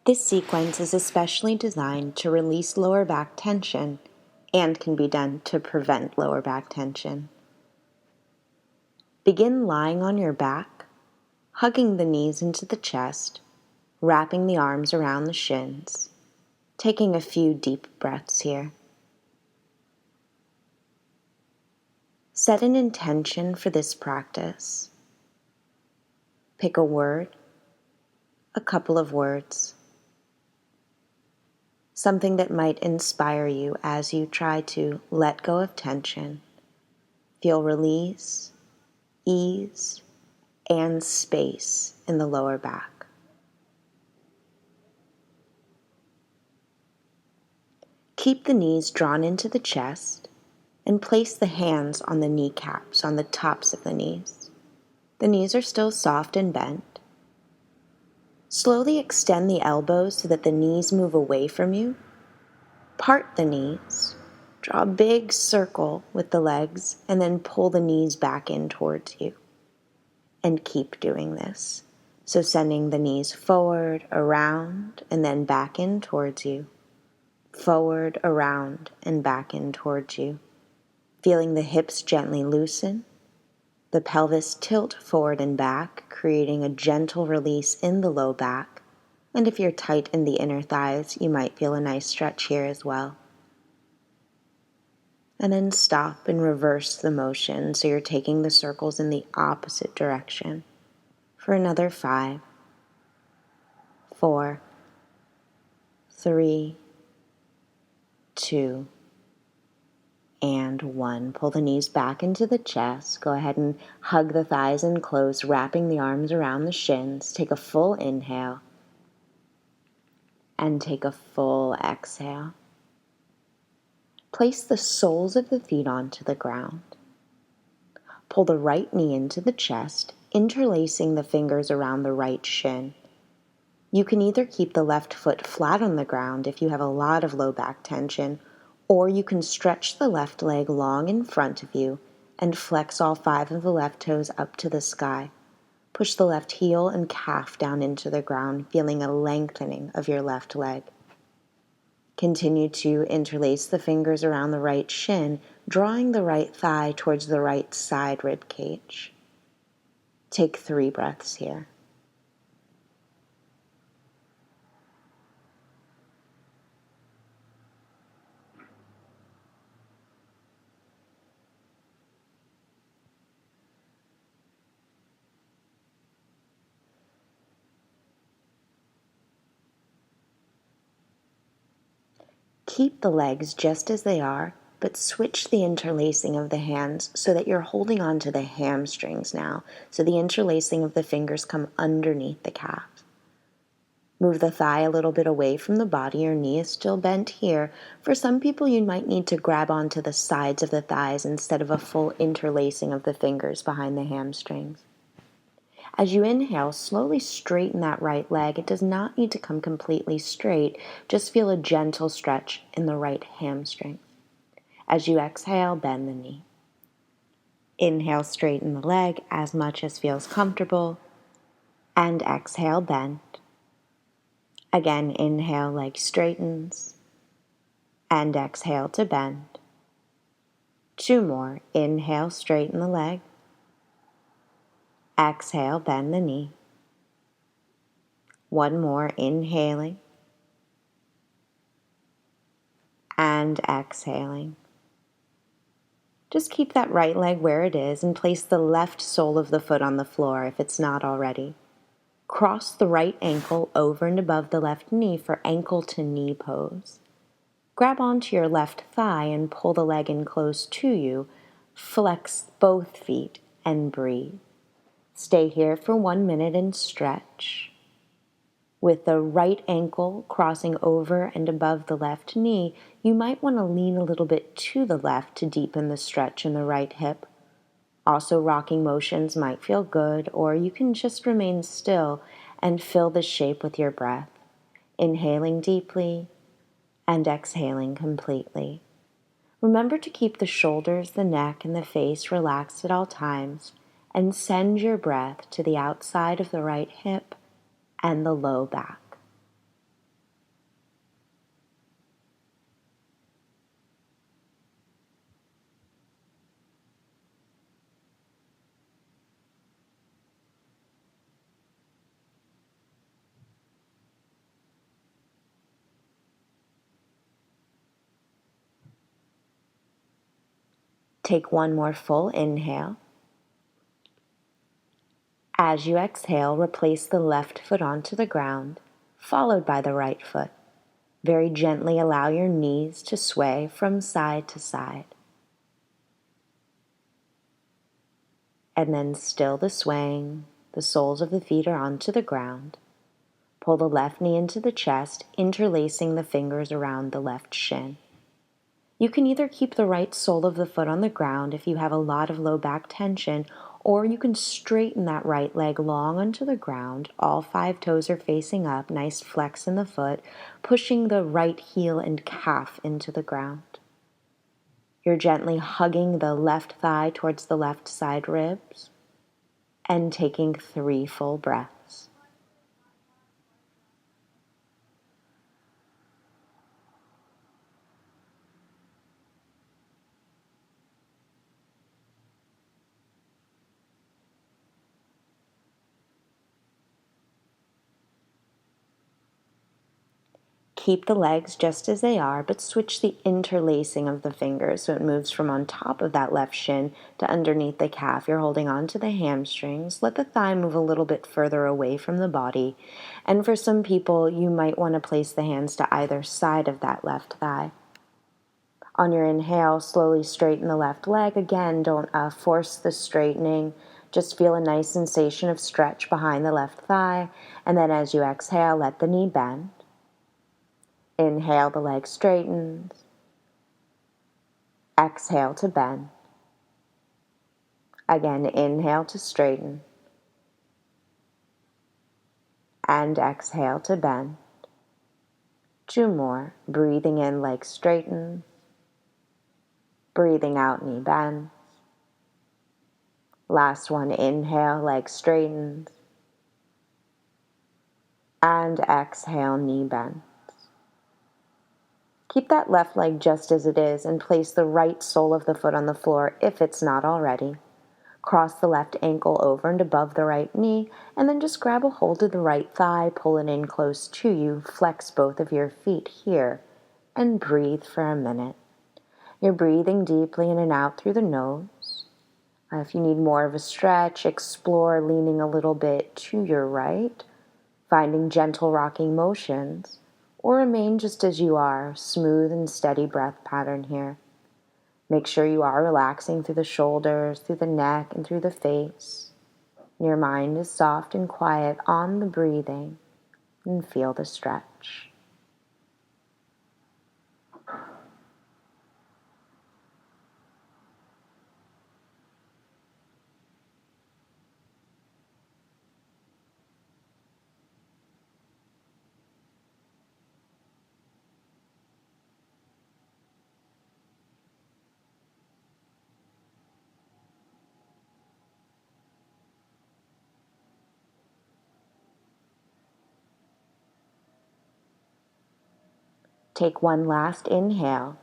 This sequence is especially designed to release lower back tension and can be done to prevent lower back tension. Begin lying on your back, hugging the knees into the chest, wrapping the arms around the shins, taking a few deep breaths here. Set an intention for this practice. Pick a word, a couple of words, something that might inspire you as you try to let go of tension, feel release, ease, and space in the lower back. Keep the knees drawn into the chest and place the hands on the kneecaps, on the tops of the knees. The knees are still soft and bent. Slowly extend the elbows so that the knees move away from you. Part the knees. Draw a big circle with the legs and then pull the knees back in towards you. And keep doing this. So sending the knees forward, around, and then back in towards you. Forward, around, and back in towards you. Feeling the hips gently loosen, the pelvis tilt forward and back, creating a gentle release in the low back. And if you're tight in the inner thighs, you might feel a nice stretch here as well. And then stop and reverse the motion so you're taking the circles in the opposite direction for another 5, 4, 3, 2, and 1. Pull the knees back into the chest. Go ahead and hug the thighs in close, wrapping the arms around the shins. Take a full inhale and take a full exhale. Place the soles of the feet onto the ground. Pull the right knee into the chest, interlacing the fingers around the right shin. You can either keep the left foot flat on the ground if you have a lot of low back tension, or you can stretch the left leg long in front of you and flex all 5 of the left toes up to the sky. Push the left heel and calf down into the ground, feeling a lengthening of your left leg. Continue to interlace the fingers around the right shin, drawing the right thigh towards the right side rib cage. Take 3 breaths here. Keep the legs just as they are, but switch the interlacing of the hands so that you're holding on to the hamstrings now, so the interlacing of the fingers come underneath the calf. Move the thigh a little bit away from the body. Your knee is still bent here. For some people, you might need to grab onto the sides of the thighs instead of a full interlacing of the fingers behind the hamstrings. As you inhale, slowly straighten that right leg. It does not need to come completely straight. Just feel a gentle stretch in the right hamstring. As you exhale, bend the knee. Inhale, straighten the leg as much as feels comfortable. And exhale, bend. Again, inhale, leg straightens. And exhale to bend. 2 more. Inhale, straighten the leg. Exhale, bend the knee. 1 more, inhaling and exhaling. Just keep that right leg where it is and place the left sole of the foot on the floor if it's not already. Cross the right ankle over and above the left knee for ankle to knee pose. Grab onto your left thigh and pull the leg in close to you. Flex both feet and breathe. Stay here for 1 minute and stretch. With the right ankle crossing over and above the left knee, you might want to lean a little bit to the left to deepen the stretch in the right hip. Also, rocking motions might feel good, or you can just remain still and fill the shape with your breath, inhaling deeply and exhaling completely. Remember to keep the shoulders, the neck, and the face relaxed at all times, and send your breath to the outside of the right hip and the low back. Take one more full inhale. As you exhale, replace the left foot onto the ground, followed by the right foot. Very gently allow your knees to sway from side to side. And then still the swaying, the soles of the feet are onto the ground. Pull the left knee into the chest, interlacing the fingers around the left shin. You can either keep the right sole of the foot on the ground if you have a lot of low back tension, or you can straighten that right leg long onto the ground. All 5 toes are facing up, nice flex in the foot, pushing the right heel and calf into the ground. You're gently hugging the left thigh towards the left side ribs and taking 3 full breaths. Keep the legs just as they are, but switch the interlacing of the fingers so it moves from on top of that left shin to underneath the calf. You're holding on to the hamstrings. Let the thigh move a little bit further away from the body. And for some people, you might want to place the hands to either side of that left thigh. On your inhale, slowly straighten the left leg. Again, don't force the straightening. Just feel a nice sensation of stretch behind the left thigh. And then as you exhale, let the knee bend. Inhale, the leg straightens. Exhale to bend. Again, inhale to straighten. And exhale to bend. 2 more. Breathing in, leg straightens. Breathing out, knee bends. Last one, inhale, leg straightens. And exhale, knee bends. Keep that left leg just as it is and place the right sole of the foot on the floor if it's not already. Cross the left ankle over and above the right knee, and then just grab a hold of the right thigh, pull it in close to you, flex both of your feet here, and breathe for a minute. You're breathing deeply in and out through the nose. If you need more of a stretch, explore leaning a little bit to your right, finding gentle rocking motions, or remain just as you are, smooth and steady breath pattern here. Make sure you are relaxing through the shoulders, through the neck, and through the face. Your mind is soft and quiet on the breathing, and feel the stretch. Take one last inhale.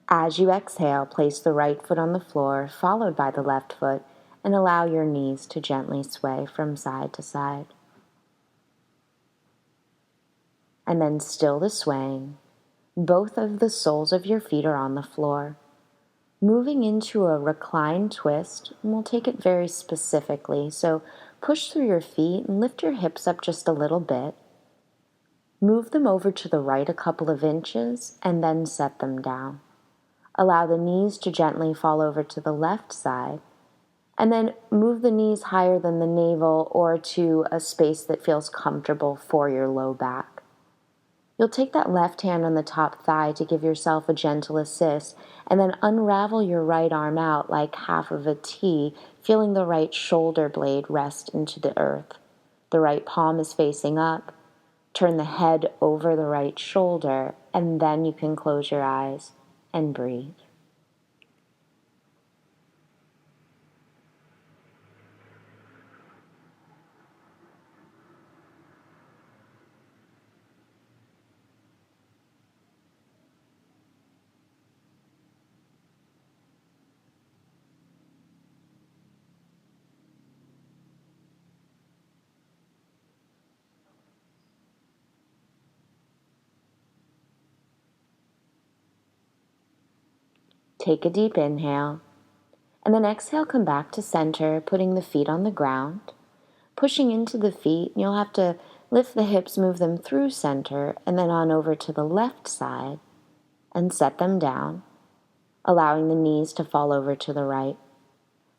As you exhale, place the right foot on the floor, followed by the left foot, and allow your knees to gently sway from side to side. And then still the swaying. Both of the soles of your feet are on the floor. Moving into a reclined twist, and we'll take it very specifically. So push through your feet and lift your hips up just a little bit. Move them over to the right a couple of inches and then set them down. Allow the knees to gently fall over to the left side, and then move the knees higher than the navel or to a space that feels comfortable for your low back. You'll take that left hand on the top thigh to give yourself a gentle assist, and then unravel your right arm out like half of a T, feeling the right shoulder blade rest into the earth. The right palm is facing up. Turn the head over the right shoulder, and then you can close your eyes and breathe. Take a deep inhale, and then exhale, come back to center, putting the feet on the ground. Pushing into the feet, you'll have to lift the hips, move them through center, and then on over to the left side and set them down, allowing the knees to fall over to the right.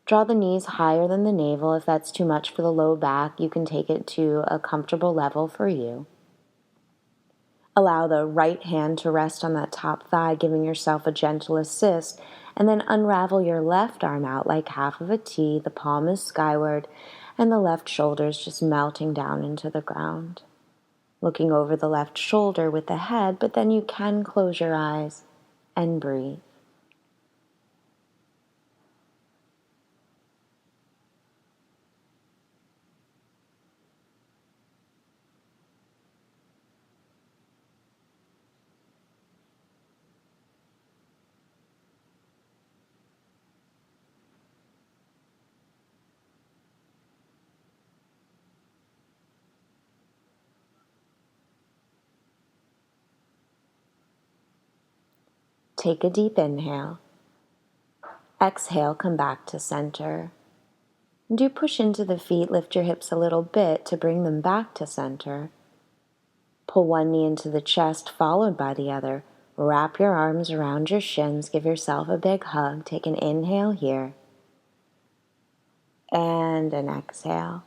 Draw the knees higher than the navel. If that's too much for the low back, you can take it to a comfortable level for you. Allow the right hand to rest on that top thigh, giving yourself a gentle assist, and then unravel your left arm out like half of a T. The palm is skyward, and the left shoulder is just melting down into the ground. Looking over the left shoulder with the head, but then you can close your eyes and breathe. Take a deep inhale. Exhale, come back to center. Do push into the feet, lift your hips a little bit to bring them back to center. Pull one knee into the chest, followed by the other. Wrap your arms around your shins, give yourself a big hug. Take an inhale here. And an exhale.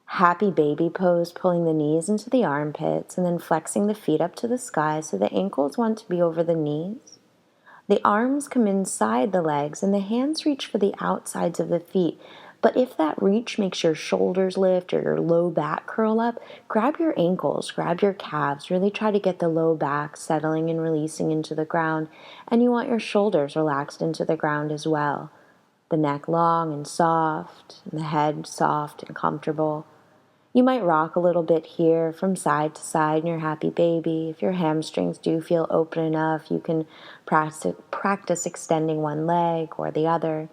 Happy baby pose, pulling the knees into the armpits and then flexing the feet up to the sky so the ankles want to be over the knees. The arms come inside the legs and the hands reach for the outsides of the feet. But if that reach makes your shoulders lift or your low back curl up, grab your ankles, grab your calves, really try to get the low back settling and releasing into the ground. And you want your shoulders relaxed into the ground as well. The neck long and soft, and the head soft and comfortable. You might rock a little bit here from side to side in your happy baby. If your hamstrings do feel open enough, you can practice extending one leg or the other.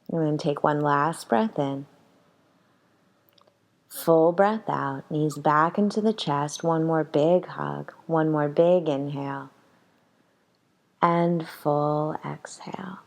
And then take one last breath in. Full breath out, knees back into the chest. One more big hug, one more big inhale, and full exhale.